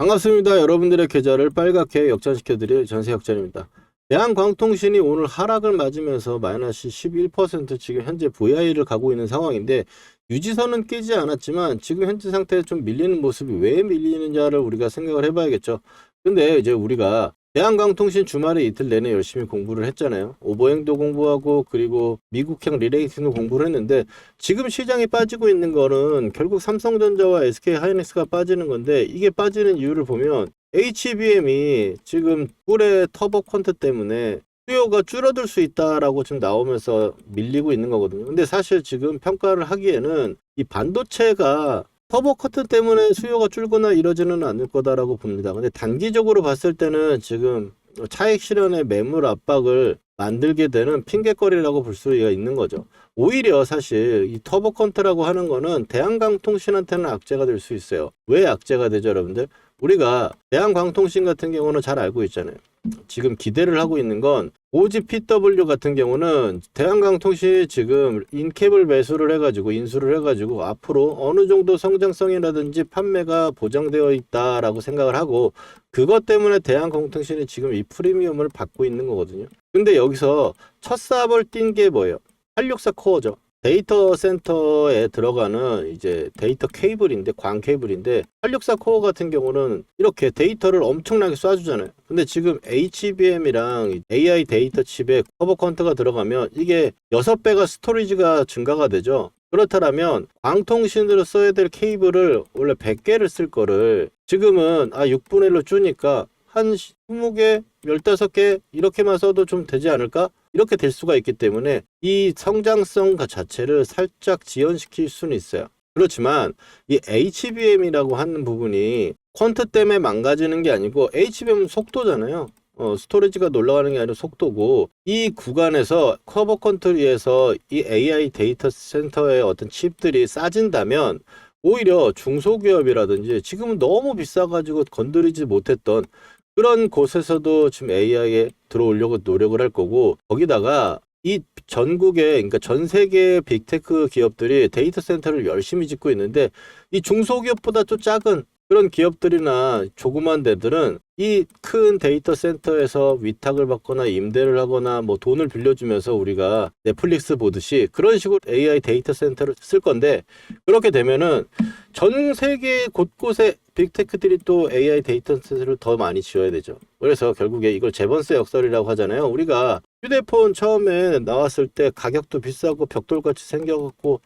반갑습니다. 여러분들의 계좌를 빨갛게 역전시켜드릴 전세역전입니다. 대한광통신이 오늘 하락을 맞으면서 마이너스 11% 지금 현재 VI를 가고 있는 상황인데, 유지선은 깨지 않았지만 지금 현재 상태에 좀 밀리는 모습이 왜 밀리느냐를 우리가 생각을 해봐야겠죠. 근데 이제 우리가 대한광통신 주말에 이틀 내내 열심히 공부를 했잖아요. 오버행도 공부하고 그리고 미국형 리레이팅도 공부를 했는데, 지금 시장이 빠지고 있는 거는 결국 삼성전자와 SK하이닉스가 빠지는 건데, 이게 빠지는 이유를 보면 HBM이 지금 꿀의 터보 퀀트 때문에 수요가 줄어들 수 있다라고 지금 나오면서 밀리고 있는 거거든요. 근데 사실 지금 평가를 하기에는 이 반도체가 터보 커트 때문에 수요가 줄거나 이러지는 않을 거다라고 봅니다. 근데 단기적으로 봤을 때는 지금 차익 실현의 매물 압박을 만들게 되는 핑계거리라고 볼 수가 있는 거죠. 오히려 사실 이 터보 컨트라고 하는 거는 대한광통신한테는 악재가 될 수 있어요. 왜 악재가 되죠, 여러분들? 우리가 대한광통신 같은 경우는 잘 알고 있잖아요. 지금 기대를 하고 있는 건 오지 PW 같은 경우는 대한광통신이 지금 인캡을 매수를 해가지고 인수를 해가지고 앞으로 어느 정도 성장성이라든지 판매가 보장되어 있다라고 생각을 하고, 그것 때문에 대한광통신이 지금 이 프리미엄을 받고 있는 거거든요. 근데 여기서 첫 삽을 띈 게 뭐예요? 864 코어죠. 데이터 센터에 들어가는 이제 데이터 케이블인데, 광 케이블인데, 864 코어 같은 경우는 이렇게 데이터를 엄청나게 쏴주잖아요. 근데 지금 HBM이랑 AI 데이터 칩에 커버 퀀트가 들어가면 이게 6배가 스토리지가 증가가 되죠. 그렇다면 광통신으로 써야 될 케이블을 원래 100개를 쓸 거를 지금은 6분의 1로 주니까 한 20개, 15개 이렇게만 써도 좀 되지 않을까? 이렇게 될 수가 있기 때문에 이 성장성 자체를 살짝 지연시킬 수는 있어요. 그렇지만 이 HBM이라고 하는 부분이 퀀트 때문에 망가지는 게 아니고, HBM은 속도잖아요. 스토리지가 올라가는 게 아니라 속도고, 이 구간에서 커버 컨트리에서 이 AI 데이터 센터의 어떤 칩들이 싸진다면 오히려 중소기업이라든지 지금은 너무 비싸가지고 건드리지 못했던 그런 곳에서도 지금 AI에 들어오려고 노력을 할 거고, 거기다가 이 전국에, 그러니까 전 세계 빅테크 기업들이 데이터 센터를 열심히 짓고 있는데, 이 중소기업보다 또 작은 그런 기업들이나 조그만 데들은 이 큰 데이터 센터에서 위탁을 받거나 임대를 하거나 뭐 돈을 빌려주면서 우리가 넷플릭스 보듯이 그런 식으로 AI 데이터 센터를 쓸 건데, 그렇게 되면은 전 세계 곳곳에 빅테크들이 또 AI 데이터 센터를 더 많이 지어야 되죠. 그래서 결국에 이걸 재번세 역설이라고 하잖아요. 우리가 휴대폰 처음에 나왔을 때 가격도 비싸고 벽돌같이 생겨갖고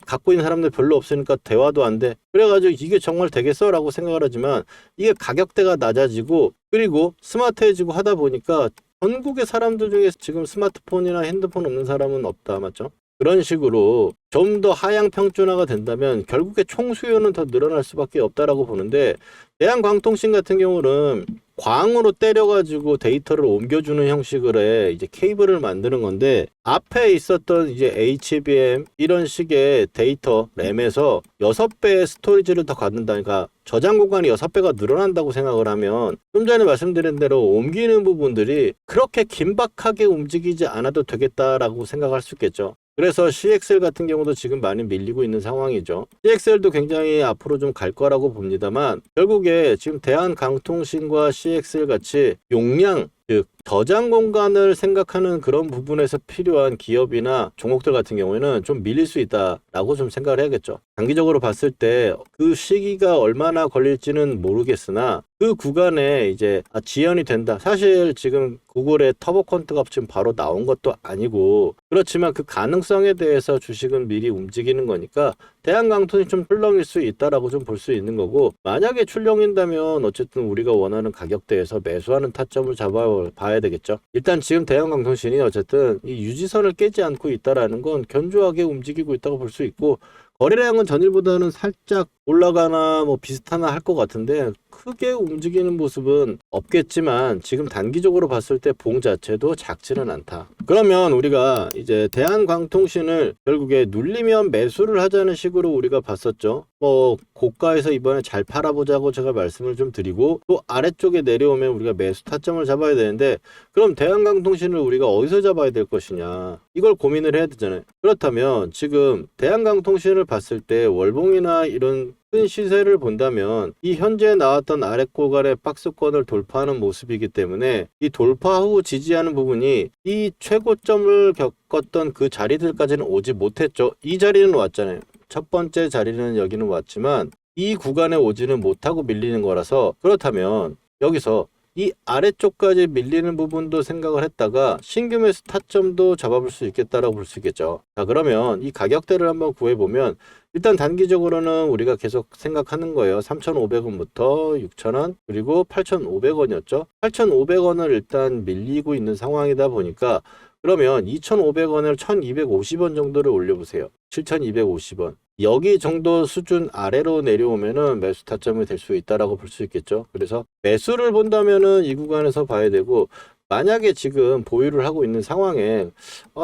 갖고 있는 사람들 별로 없으니까 대화도 안 돼. 그래가지고 이게 정말 되겠어? 라고 생각을 하지만, 이게 가격대가 낮아지고 그리고 스마트해지고 하다 보니까 전국의 사람들 중에 지금 스마트폰이나 핸드폰 없는 사람은 없다. 맞죠? 그런 식으로 좀 더 하향 평준화가 된다면 결국에 총 수요는 더 늘어날 수밖에 없다라고 보는데, 대한광통신 같은 경우는 광으로 때려가지고 데이터를 옮겨주는 형식으로 해 이제 케이블을 만드는 건데, 앞에 있었던 이제 HBM 이런 식의 데이터 램에서 6배의 스토리지를 더 갖는다니까, 저장 공간이 6배가 늘어난다고 생각을 하면 좀 전에 말씀드린 대로 옮기는 부분들이 그렇게 긴박하게 움직이지 않아도 되겠다라고 생각할 수 있겠죠. 그래서 CXL 같은 경우도 지금 많이 밀리고 있는 상황이죠. CXL도 굉장히 앞으로 좀 갈 거라고 봅니다만, 결국에 지금 대한광통신과 CXL 같이 용량, 즉 저장 공간을 생각하는 그런 부분에서 필요한 기업이나 종목들 같은 경우에는 좀 밀릴 수 있다라고 좀 생각을 해야겠죠. 단기적으로 봤을 때 그 시기가 얼마나 걸릴지는 모르겠으나 그 구간에 이제 지연이 된다. 사실 지금 구글의 터보 퀀트가 지금 바로 나온 것도 아니고, 그렇지만 그 가능성에 대해서 주식은 미리 움직이는 거니까 대한광통이 좀 출렁일 수 있다라고 좀 볼 수 있는 거고, 만약에 출렁인다면 어쨌든 우리가 원하는 가격대에서 매수하는 타점을 잡아봐야 되겠죠. 일단 지금 대한광통신이 어쨌든 이 유지선을 깨지 않고 있다라는 건 견조하게 움직이고 있다고 볼 수 있고, 거래량은 전일보다는 살짝 올라가나 뭐 비슷하나 할 것 같은데 크게 움직이는 모습은 없겠지만, 지금 단기적으로 봤을 때 봉 자체도 작지는 않다. 그러면 우리가 이제 대한광통신을 결국에 눌리면 매수를 하자는 식으로 우리가 봤었죠. 뭐 고가에서 이번에 잘 팔아보자고 제가 말씀을 좀 드리고, 또 아래쪽에 내려오면 우리가 매수 타점을 잡아야 되는데, 그럼 대한광통신을 우리가 어디서 잡아야 될 것이냐, 이걸 고민을 해야 되잖아요. 그렇다면 지금 대한광통신을 봤을 때 월봉이나 이런 지금 큰 시세를 본다면 이 현재 나왔던 아래 구간의 박스권을 돌파하는 모습이기 때문에 이 돌파 후 지지하는 부분이 이 최고점을 겪었던 그 자리들까지는 오지 못했죠. 이 자리는 왔잖아요. 첫 번째 자리는 여기는 왔지만 이 구간에 오지는 못하고 밀리는 거라서, 그렇다면 여기서 이 아래쪽까지 밀리는 부분도 생각을 했다가 신규 매수 타점도 잡아볼 수 있겠다라고 볼 수 있겠죠. 자, 그러면 이 가격대를 한번 구해보면 일단 단기적으로는 우리가 계속 생각하는 거예요. 3,500원부터 6,000원 그리고 8,500원이었죠. 8,500원을 일단 밀리고 있는 상황이다 보니까 그러면 2,500원을 1,250원 정도를 올려보세요. 7,250원. 여기 정도 수준 아래로 내려오면은 매수 타점이 될 수 있다라고 볼 수 있겠죠. 그래서 매수를 본다면은 이 구간에서 봐야 되고, 만약에 지금 보유를 하고 있는 상황에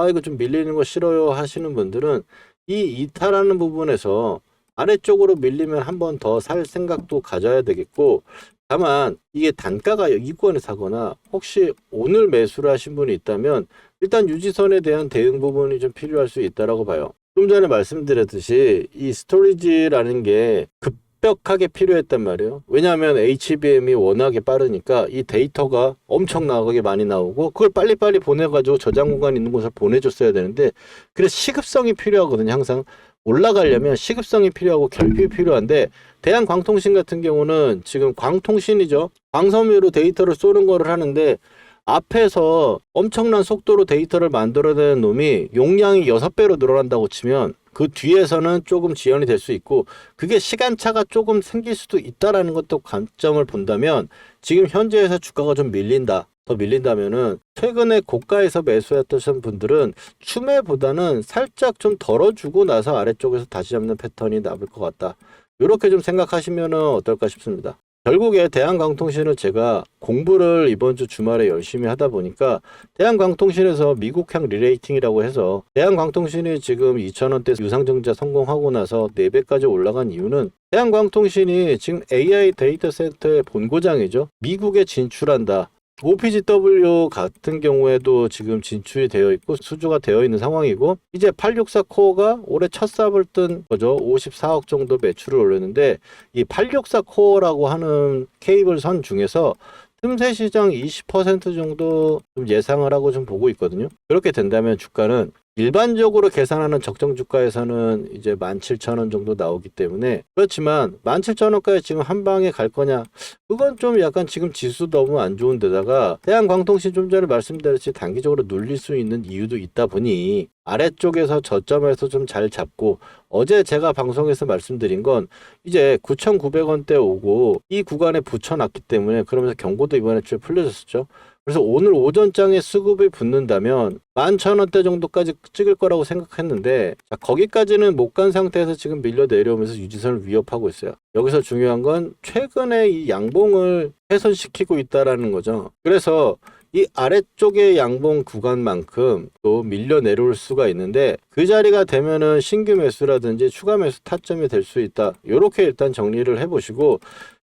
이거 좀 밀리는 거 싫어요 하시는 분들은 이 이탈하는 부분에서 아래쪽으로 밀리면 한 번 더 살 생각도 가져야 되겠고, 다만 이게 단가가 이 구간에 사거나 혹시 오늘 매수를 하신 분이 있다면 일단 유지선에 대한 대응 부분이 좀 필요할 수 있다라고 봐요. 좀 전에 말씀드렸듯이 이 스토리지라는 게 급격하게 필요했단 말이에요. 왜냐하면 HBM이 워낙에 빠르니까 이 데이터가 엄청나게 많이 나오고 그걸 빨리빨리 보내가지고 저장 공간 있는 곳에 보내줬어야 되는데, 그래서 시급성이 필요하거든요. 항상 올라가려면 시급성이 필요하고 결핍이 필요한데, 대한광통신 같은 경우는 지금 광통신이죠. 광섬유로 데이터를 쏘는 거를 하는데 앞에서 엄청난 속도로 데이터를 만들어내는 놈이 용량이 6배로 늘어난다고 치면 그 뒤에서는 조금 지연이 될 수 있고, 그게 시간차가 조금 생길 수도 있다라는 것도 관점을 본다면 지금 현재에서 주가가 좀 밀린다. 더 밀린다면은 최근에 고가에서 매수했던 분들은 추매보다는 살짝 좀 덜어주고 나서 아래쪽에서 다시 잡는 패턴이 나올 것 같다. 이렇게 좀 생각하시면 어떨까 싶습니다. 결국에 대한광통신을 제가 공부를 이번 주 주말에 열심히 하다 보니까 대한광통신에서 미국향 리레이팅이라고 해서 대한광통신이 지금 2,000원대 유상증자 성공하고 나서 4배까지 올라간 이유는 대한광통신이 지금 AI 데이터 센터의 본고장이죠. 미국에 진출한다. OPGW 같은 경우에도 지금 진출이 되어 있고 수주가 되어 있는 상황이고, 이제 864 코어가 올해 첫 삽을 뜬 거죠. 54억 정도 매출을 올렸는데 이 864 코어라고 하는 케이블 선 중에서 틈새 시장 20% 정도 좀 예상을 하고 좀 보고 있거든요. 그렇게 된다면 주가는 일반적으로 계산하는 적정 주가에서는 이제 17,000원 정도 나오기 때문에, 그렇지만 17,000원까지 지금 한 방에 갈 거냐, 그건 좀 약간 지금 지수 너무 안 좋은 데다가 대한광통신 좀 전에 말씀드렸듯이 단기적으로 눌릴 수 있는 이유도 있다 보니 아래쪽에서 저점에서 좀 잘 잡고, 어제 제가 방송에서 말씀드린 건 이제 9,900원대 오고 이 구간에 붙여놨기 때문에, 그러면서 경고도 이번에 좀 풀려졌었죠. 그래서 오늘 오전장에 수급이 붙는다면 11,000원대 정도까지 찍을 거라고 생각했는데, 자, 거기까지는 못 간 상태에서 지금 밀려 내려오면서 유지선을 위협하고 있어요. 여기서 중요한 건 최근에 이 양봉을 훼손시키고 있다라는 거죠. 그래서 이 아래쪽의 양봉 구간만큼 또 밀려 내려올 수가 있는데, 그 자리가 되면은 신규 매수라든지 추가 매수 타점이 될 수 있다. 이렇게 일단 정리를 해보시고,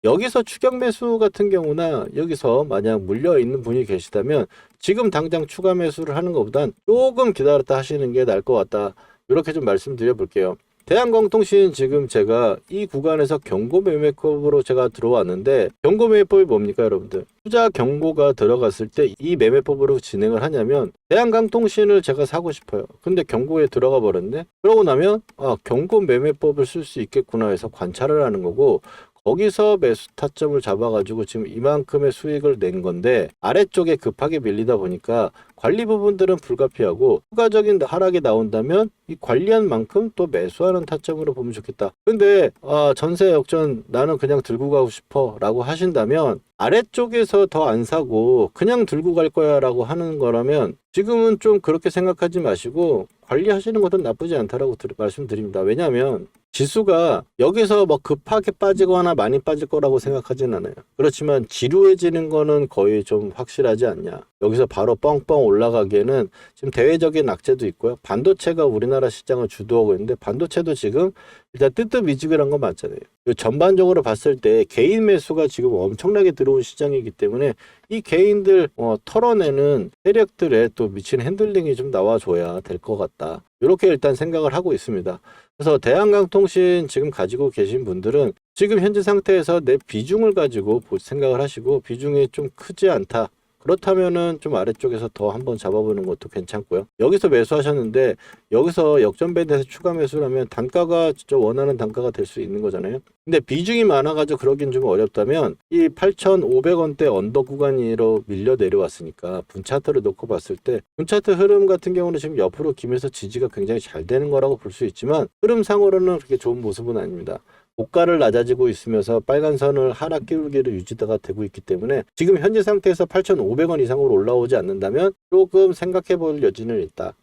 여기서 추격 매수 같은 경우나 여기서 만약 물려 있는 분이 계시다면 지금 당장 추가 매수를 하는 것보단 조금 기다렸다 하시는 게 나을 것 같다. 이렇게 좀 말씀드려 볼게요. 대한광통신 지금 제가 이 구간에서 경고 매매법으로 제가 들어왔는데, 경고 매매법이 뭡니까 여러분들? 투자 경고가 들어갔을 때 이 매매법으로 진행을 하냐면, 대한광통신을 제가 사고 싶어요. 근데 경고에 들어가 버렸네. 그러고 나면 경고 매매법을 쓸 수 있겠구나 해서 관찰을 하는 거고, 거기서 매수 타점을 잡아가지고 지금 이만큼의 수익을 낸 건데, 아래쪽에 급하게 밀리다 보니까 관리 부분들은 불가피하고 추가적인 하락이 나온다면 이 관리한 만큼 또 매수하는 타점으로 보면 좋겠다. 근데 전세 역전 나는 그냥 들고 가고 싶어 라고 하신다면, 아래쪽에서 더 안 사고 그냥 들고 갈 거야 라고 하는 거라면 지금은 좀 그렇게 생각하지 마시고 관리하시는 것도 나쁘지 않다라고 말씀드립니다. 왜냐하면 지수가 여기서 뭐 급하게 빠지거나 많이 빠질 거라고 생각하진 않아요. 그렇지만 지루해지는 거는 거의 좀 확실하지 않냐. 여기서 바로 뻥뻥 올라가기에는 지금 대외적인 악재도 있고요. 반도체가 우리나라 시장을 주도하고 있는데, 반도체도 지금 일단 뜨뜻미지근한 건 맞잖아요. 전반적으로 봤을 때 개인 매수가 지금 엄청나게 들어온 시장이기 때문에 이 개인들 털어내는 세력들에 또 미친 핸들링이 좀 나와줘야 될 것 같다. 이렇게 일단 생각을 하고 있습니다. 그래서 대한강통신 지금 가지고 계신 분들은 지금 현재 상태에서 내 비중을 가지고 생각을 하시고, 비중이 좀 크지 않다, 그렇다면은 좀 아래쪽에서 더 한번 잡아보는 것도 괜찮고요. 여기서 매수하셨는데 여기서 역전밴드에서 추가 매수를 하면 단가가 진짜 원하는 단가가 될 수 있는 거잖아요. 근데 비중이 많아가지고 그러긴 좀 어렵다면 이 8,500원대 언더 구간으로 밀려 내려왔으니까 분차트를 놓고 봤을 때 분차트 흐름 같은 경우는 지금 옆으로 기면서 지지가 굉장히 잘 되는 거라고 볼 수 있지만, 흐름상으로는 그렇게 좋은 모습은 아닙니다. 고가를 낮아지고 있으면서 빨간 선을 하락 기울기를 유지가 되고 있기 때문에 지금 현재 상태에서 8,500원 이상으로 올라오지 않는다면 조금 생각해 볼 여지는 있다.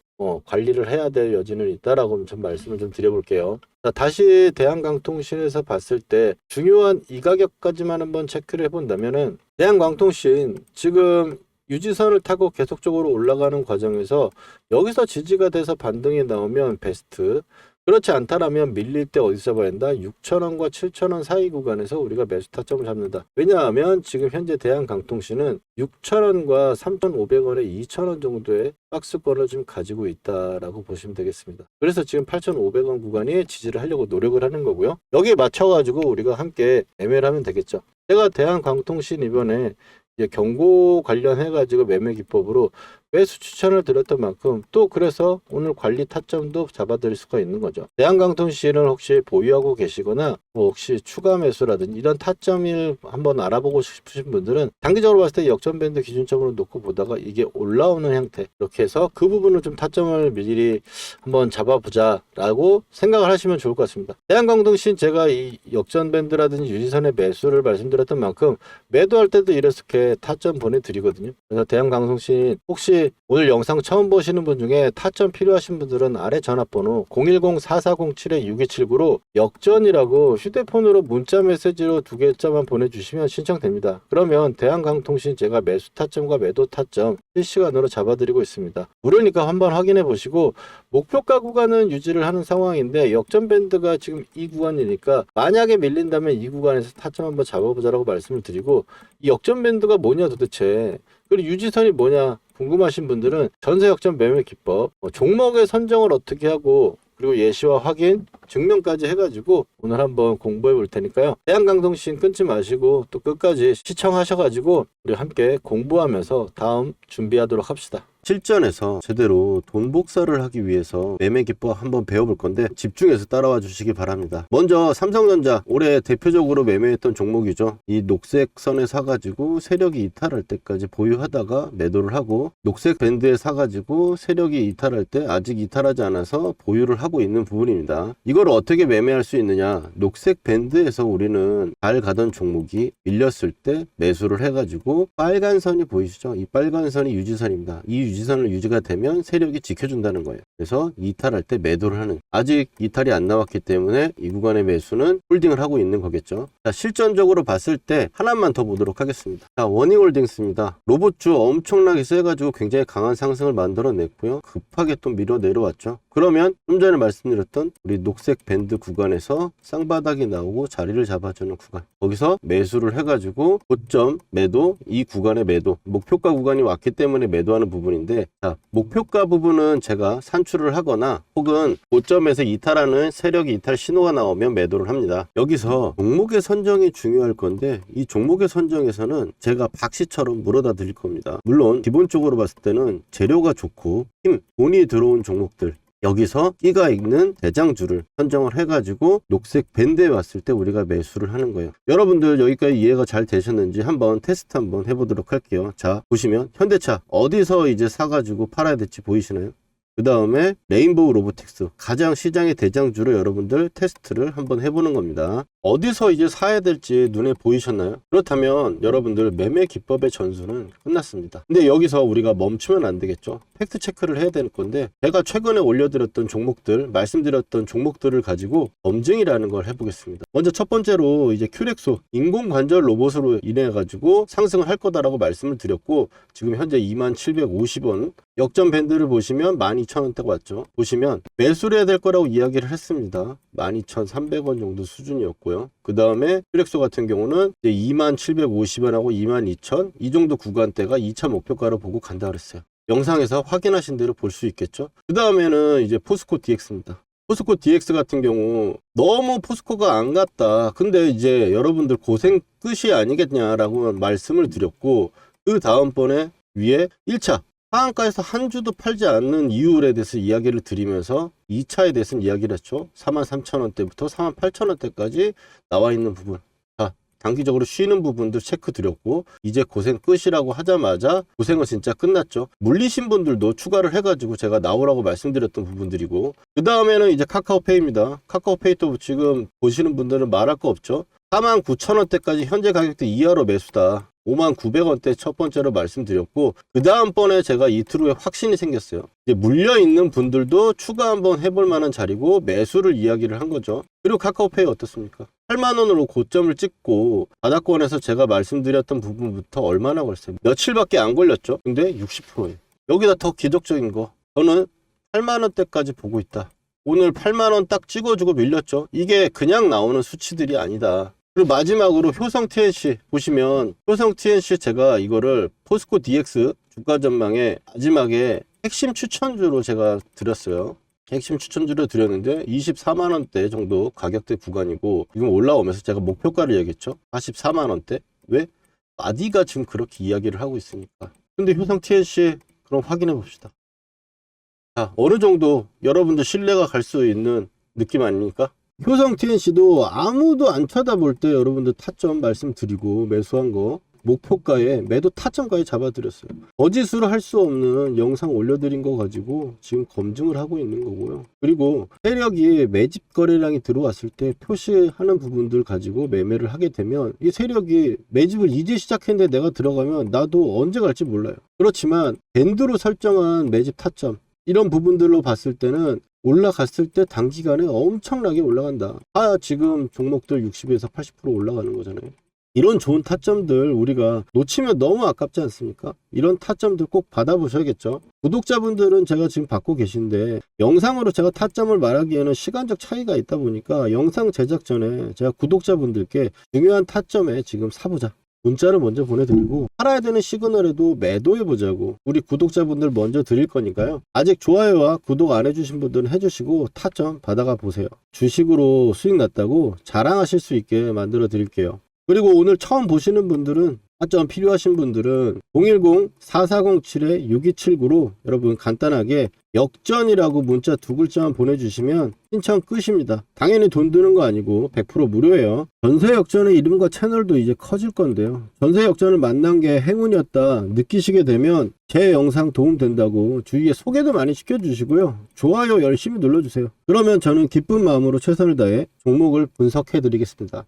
관리를 해야 될 여지는 있다라고 좀 말씀을 좀 드려볼게요. 자, 다시 대한강통신에서 봤을 때 중요한 이 가격까지만 한번 체크를 해본다면은, 대한강통신 지금 유지선을 타고 계속적으로 올라가는 과정에서 여기서 지지가 돼서 반등이 나오면 베스트, 그렇지 않다라면 밀릴 때 어디서 잡아야 한다? 6,000원과 7,000원 사이 구간에서 우리가 매수 타점을 잡는다. 왜냐하면 지금 현재 대한강통신은 6,000원과 3,500원에 2,000원 정도의 박스권을 좀 가지고 있다라고 보시면 되겠습니다. 그래서 지금 8,500원 구간이 지지를 하려고 노력을 하는 거고요. 여기에 맞춰가지고 우리가 함께 매매를 하면 되겠죠. 제가 대한강통신 이번에 이제 경고 관련해가지고 매매 기법으로 매수 추천을 드렸던 만큼 또 그래서 오늘 관리 타점도 잡아드릴 수가 있는 거죠. 대한강통신을 혹시 보유하고 계시거나 혹시 추가 매수라든지 이런 타점을 한번 알아보고 싶으신 분들은 단기적으로 봤을 때 역전밴드 기준점으로 놓고 보다가 이게 올라오는 형태, 이렇게 해서 그 부분을 좀 타점을 미리 한번 잡아보자 라고 생각을 하시면 좋을 것 같습니다. 대한강통신 제가 이 역전밴드라든지 유지선의 매수를 말씀드렸던 만큼 매도할 때도 이렇게 타점 보내드리거든요. 그래서 대한강통신 혹시 오늘 영상 처음 보시는 분 중에 타점 필요하신 분들은 아래 전화번호 010-4407-6279로 역전이라고 휴대폰으로 문자 메시지로 2개자만 보내주시면 신청됩니다. 그러면 대한강통신 제가 매수 타점과 매도 타점 실시간으로 잡아드리고 있습니다. 무료니까 한번 확인해 보시고, 목표가 구간은 유지를 하는 상황인데 역전밴드가 지금 이 구간이니까 만약에 밀린다면 이 구간에서 타점 한번 잡아보자라고 말씀을 드리고, 이 역전밴드가 뭐냐 도대체, 그리고 유지선이 뭐냐 궁금하신 분들은 전세 역전 매매 기법, 종목의 선정을 어떻게 하고 그리고 예시와 확인, 증명까지 해가지고 오늘 한번 공부해 볼 테니까요. 대한강통신 끊지 마시고 또 끝까지 시청하셔가지고 우리 함께 공부하면서 다음 준비하도록 합시다. 실전에서 제대로 돈 복사를 하기 위해서 매매 기법 한번 배워볼 건데 집중해서 따라와 주시기 바랍니다. 먼저 삼성전자 올해 대표적으로 매매했던 종목이죠. 이 녹색 선에 사가지고 세력이 이탈할 때까지 보유하다가 매도를 하고, 녹색 밴드에 사가지고 세력이 이탈할 때 아직 이탈하지 않아서 보유를 하고 있는 부분입니다. 이걸 어떻게 매매할 수 있느냐, 녹색 밴드에서 우리는 잘 가던 종목이 밀렸을 때 매수를 해가지고 빨간 선이 보이시죠? 이 빨간 선이 유지선입니다. 이 유지선을 유지가 되면 세력이 지켜준다는 거예요. 그래서 이탈할 때 매도를 하는, 아직 이탈이 안 나왔기 때문에 이 구간의 매수는 홀딩을 하고 있는 거겠죠. 자, 실전적으로 봤을 때 하나만 더 보도록 하겠습니다. 자, 원익홀딩스입니다. 로봇주 엄청나게 세가지고 굉장히 강한 상승을 만들어냈고요. 급하게 또 밀어 내려왔죠. 그러면 좀 전에 말씀드렸던 우리 녹색 밴드 구간에서 쌍바닥이 나오고 자리를 잡아주는 구간, 거기서 매수를 해가지고 고점 매도, 이 구간의 매도, 목표가 구간이 왔기 때문에 매도하는 부분인데, 자, 목표가 부분은 제가 산출을 하거나 혹은 고점에서 이탈하는 세력이 이탈 신호가 나오면 매도를 합니다. 여기서 종목의 선정이 중요할 건데, 이 종목의 선정에서는 제가 박씨처럼 물어다 드릴 겁니다. 물론 기본적으로 봤을 때는 재료가 좋고 힘, 돈이 들어온 종목들, 여기서 끼가 있는 대장주를 선정을 해가지고 녹색 밴드에 왔을 때 우리가 매수를 하는 거예요. 여러분들 여기까지 이해가 잘 되셨는지 한번 테스트 한번 해보도록 할게요. 자, 보시면 현대차 어디서 이제 사가지고 팔아야 될지 보이시나요? 그 다음에 레인보우 로보틱스, 가장 시장의 대장주로 여러분들 테스트를 한번 해보는 겁니다. 어디서 이제 사야 될지 눈에 보이셨나요? 그렇다면 여러분들 매매 기법의 전수는 끝났습니다. 근데 여기서 우리가 멈추면 안 되겠죠. 팩트 체크를 해야 될 건데, 제가 최근에 올려드렸던 종목들, 말씀드렸던 종목들을 가지고 검증이라는 걸 해보겠습니다. 먼저 첫 번째로 이제 큐렉소 인공관절 로봇으로 인해 가지고 상승을 할 거다라고 말씀을 드렸고, 지금 현재 2750원 역전 밴드를 보시면 12,000원대가 왔죠. 보시면 매수를 해야 될 거라고 이야기를 했습니다. 12,300원 정도 수준이었고요. 그 다음에 큐렉소 같은 경우는 이제 2750원하고 22,000, 이 정도 구간대가 2차 목표가로 보고 간다 그랬어요. 영상에서 확인하신 대로 볼 수 있겠죠. 그 다음에는 이제 포스코 DX입니다. 포스코 DX 같은 경우 너무 포스코가 안 갔다. 근데 이제 여러분들 고생 끝이 아니겠냐라고 말씀을 드렸고, 그 다음번에 위에 1차 하한가에서 한 주도 팔지 않는 이유에 대해서 이야기를 드리면서 2차에 대해서는 이야기를 했죠. 43,000원대부터 48,000원대까지 나와 있는 부분. 자, 단기적으로 쉬는 부분도 체크 드렸고, 이제 고생 끝이라고 하자마자 고생은 진짜 끝났죠. 물리신 분들도 추가를 해가지고 제가 나오라고 말씀드렸던 부분들이고, 그 다음에는 이제 카카오페이입니다. 카카오페이도 지금 보시는 분들은 말할 거 없죠. 49,000원대까지 현재 가격대 이하로 매수다. 59,000원대 첫 번째로 말씀드렸고, 그 다음번에 제가 이틀 후에 확신이 생겼어요. 이제 물려있는 분들도 추가 한번 해볼 만한 자리고 매수를 이야기를 한 거죠. 그리고 카카오페이 어떻습니까? 8만원으로 고점을 찍고 바닥권에서 제가 말씀드렸던 부분부터 얼마나 걸렸어요? 며칠밖에 안 걸렸죠. 근데 60%예요. 여기다 더 기적적인 거, 저는 8만원대까지 보고 있다. 오늘 8만원 딱 찍어주고 밀렸죠. 이게 그냥 나오는 수치들이 아니다. 그리고 마지막으로 효성 TNC 보시면, 효성 TNC 제가 이거를 포스코 DX 주가 전망에 마지막에 핵심 추천주로 제가 드렸어요. 핵심 추천주로 드렸는데 24만원대 정도 가격대 구간이고, 지금 올라오면서 제가 목표가를 얘기했죠. 44만원대. 왜? 마디가 지금 그렇게 이야기를 하고 있으니까. 근데 효성 TNC 그럼 확인해 봅시다. 자, 어느 정도 여러분들 신뢰가 갈 수 있는 느낌 아닙니까? 효성 TNC도 아무도 안 쳐다볼 때 여러분들 타점 말씀드리고 매수한 거 목표가에 매도 타점가에 잡아드렸어요. 거짓으로 할 수 없는 영상 올려드린 거 가지고 지금 검증을 하고 있는 거고요. 그리고 세력이 매집 거래량이 들어왔을 때 표시하는 부분들 가지고 매매를 하게 되면, 이 세력이 매집을 이제 시작했는데 내가 들어가면 나도 언제 갈지 몰라요. 그렇지만 밴드로 설정한 매집 타점, 이런 부분들로 봤을 때는 올라갔을 때 단기간에 엄청나게 올라간다. 지금 종목들 60에서 80% 올라가는 거잖아요. 이런 좋은 타점들 우리가 놓치면 너무 아깝지 않습니까? 이런 타점들 꼭 받아보셔야겠죠. 구독자분들은 제가 지금 받고 계신데, 영상으로 제가 타점을 말하기에는 시간적 차이가 있다 보니까 영상 제작 전에 제가 구독자분들께 중요한 타점에 지금 사보자, 문자를 먼저 보내드리고, 팔아야 되는 시그널에도 매도해보자고 우리 구독자분들 먼저 드릴 거니까요. 아직 좋아요와 구독 안 해주신 분들은 해주시고 타점 받아가 보세요. 주식으로 수익 났다고 자랑하실 수 있게 만들어 드릴게요. 그리고 오늘 처음 보시는 분들은, 타점 필요하신 분들은 010-4407-6279로 여러분 간단하게 역전이라고 문자 2글자만 보내주시면 신청 끝입니다. 당연히 돈 드는 거 아니고 100% 무료예요. 전세 역전의 이름과 채널도 이제 커질 건데요. 전세 역전을 만난 게 행운이었다 느끼시게 되면 제 영상 도움 된다고 주위에 소개도 많이 시켜주시고요. 좋아요 열심히 눌러주세요. 그러면 저는 기쁜 마음으로 최선을 다해 종목을 분석해 드리겠습니다.